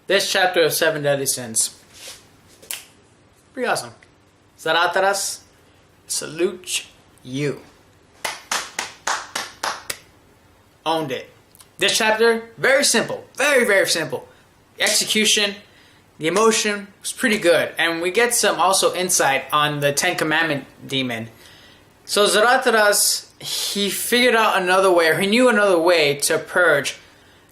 This chapter of Seven Deadly Sins. Pretty awesome. Zaratras, salute you. Owned it. This chapter, very simple. Very, very simple. The execution, the emotion was pretty good. And we get some also insight on the Ten Commandment demon. So Zaratras, he figured out another way, or he knew another way to purge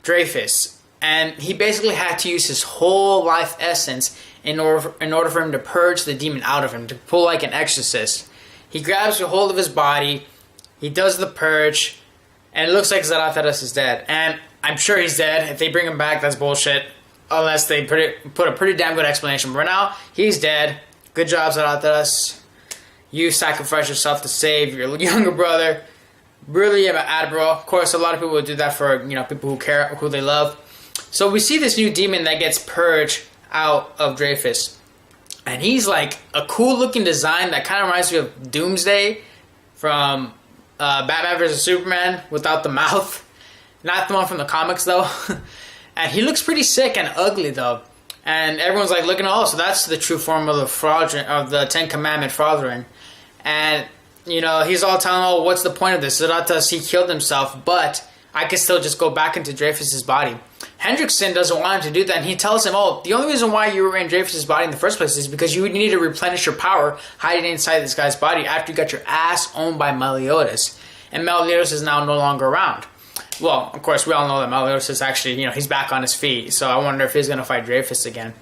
Dreyfus. And he basically had to use his whole life essence in order for him to purge the demon out of him, to pull like an exorcist. He grabs a hold of his body, he does the purge, and it looks like Zaratras is dead. And I'm sure he's dead. If they bring him back, that's bullshit. Unless they put a pretty damn good explanation. But right now, he's dead. Good job, Zaratras. You sacrificed yourself to save your younger brother. Really admirable. Of course, a lot of people would do that for people who care, who they love. So we see this new demon that gets purged out of Dreyfus. And he's like a cool looking design that kind of reminds me of Doomsday from Batman vs. Superman without the mouth. Not the one from the comics though. And he looks pretty sick and ugly though. And everyone's like looking, oh, so that's the true form of the Ten Commandment fraudulent. And he's all telling, oh, what's the point of this? Zaratras, he killed himself, but I can still just go back into Dreyfus's body. Hendrickson doesn't want him to do that, and he tells him, oh, the only reason why you were in Dreyfus's body in the first place is because you need to replenish your power hiding inside this guy's body after you got your ass owned by Meliodas. And Meliodas is now no longer around. Well, of course, we all know that Meliodas is actually, he's back on his feet, so I wonder if he's going to fight Dreyfus again.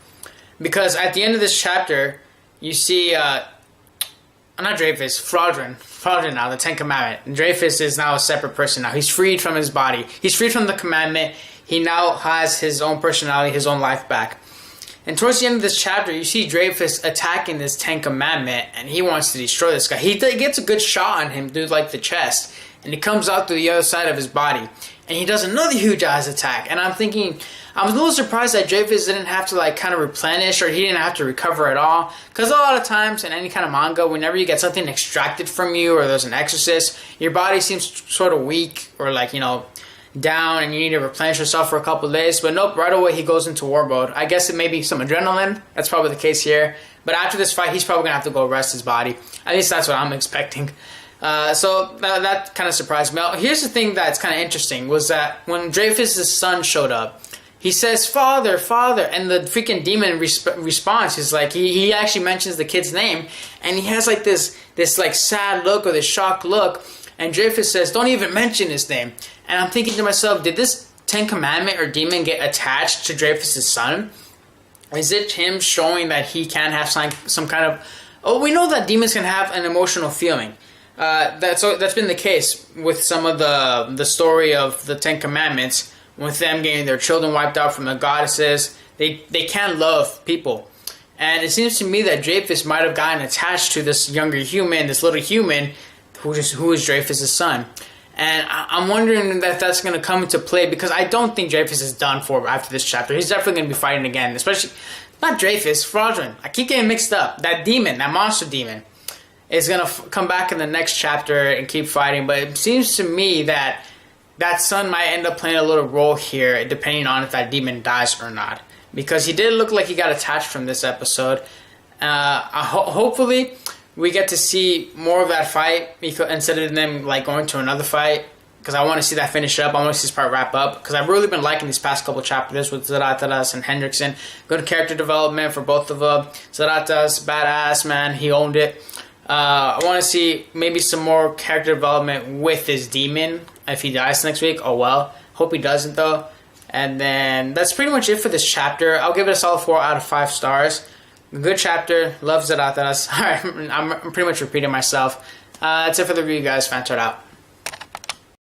Because at the end of this chapter, you see, not Dreyfus, Fraudulent now, the Ten Commandment. And Dreyfus is now a separate person now. He's freed from his body. He's freed from the commandment. He now has his own personality, his own life back. And towards the end of this chapter, you see Dreyfus attacking this Ten Commandment, and he wants to destroy this guy. He gets a good shot on him through like the chest, and he comes out through the other side of his body, and he does another huge ass attack. And I'm thinking, I was a little surprised that Dreyfus didn't have to like kind of replenish, or he didn't have to recover at all. Because a lot of times in any kind of manga, whenever you get something extracted from you, or there's an exorcist, your body seems sort of weak, or like down, and you need to replenish yourself for a couple of days. But nope, right away he goes into war mode. I guess it may be some adrenaline. That's probably the case here. But after this fight, he's probably gonna have to go rest his body. At least that's what I'm expecting. So that kind of surprised me. Now, here's the thing that's kind of interesting, was that when Dreyfus' son showed up, he says, "Father, Father," and the freaking demon responds. He's like, he actually mentions the kid's name, and he has like this like sad look, or this shocked look, and Dreyfus says, "Don't even mention his name." And I'm thinking to myself, did this Ten Commandment or demon get attached to Dreyfus' son? Is it him showing that he can have some kind of... Oh, we know that demons can have an emotional feeling. That's been the case with some of the story of the Ten Commandments, with them getting their children wiped out from the goddesses. They can love people. And it seems to me that Dreyfus might have gotten attached to this younger human, this little human, who is Dreyfus' son. And I'm wondering if that's going to come into play, because I don't think Dreyfus is done for after this chapter. He's definitely going to be fighting again, especially... Not Dreyfus, Fraudulent. I keep getting mixed up. That demon, that monster demon, is going to come back in the next chapter and keep fighting. But it seems to me that that son might end up playing a little role here, depending on if that demon dies or not. Because he did look like he got attached from this episode. Hopefully, we get to see more of that fight instead of them like going to another fight. Because I want to see that finish up. I want to see this part wrap up. Because I've really been liking these past couple chapters with Zaratras and Hendrickson. Good character development for both of them. Zaratras, badass, man. He owned it. I want to see maybe some more character development with this demon. If he dies next week, oh well. Hope he doesn't though. And then that's pretty much it for this chapter. I'll give it a solid 4 out of 5 stars. Good chapter. Love Zaratras. Alright, I'm pretty much repeating myself. That's it for the review, guys. Fanchart out.